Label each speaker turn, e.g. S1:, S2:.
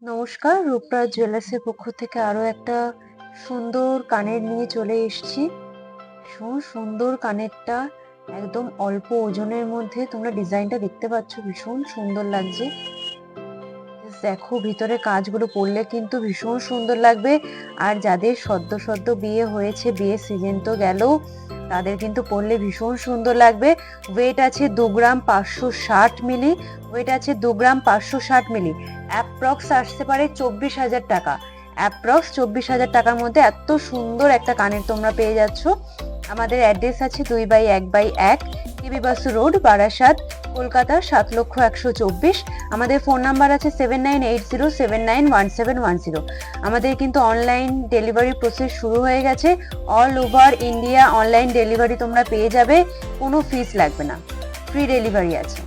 S1: নমস্কার, রূপরাজ জুয়েলার্সের পক্ষ থেকে আরো একটা সুন্দর কানের নিয়ে চলে এসেছি। ভীষণ সুন্দর কানেরটা, একদম অল্প ওজনের মধ্যে। তোমরা ডিজাইনটা দেখতে পাচ্ছ, ভীষণ সুন্দর লাগছে। Just দেখো ভিতরে কাজগুলো পরলে কিন্তু ভীষণ সুন্দর লাগবে। আর যাদের সদ্য সদ্য বিয়ে হয়েছে, বিয়ের সিজন তো গেল, তাদের কিন্তু পরলে ভীষণ সুন্দর লাগবে। ওয়েট আছে 2 গ্রাম 560 মিলি। ওয়েট আছে 2 গ্রাম 560 মিলি। অ্যাপ্রক্স আসতে পারে 24,000 টাকা। অ্যাপ্রক্স 24,000 টাকার মধ্যে এত সুন্দর একটা কানের তোমরা পেয়ে যাচ্ছ। আমাদের অ্যাড্রেস আছে 2/1/1 কেবি বাসু রোড, বারাসাত, কলকাতা 7,124,000। আমাদের ফোন নাম্বার আছে 7980791710। আমাদের কিন্তু অনলাইন ডেলিভারি প্রসেস শুরু হয়ে গেছে। All over India online delivery তোমরা পেয়ে যাবে, কোনো ফিস লাগবে না, ফ্রি ডেলিভারি আছে।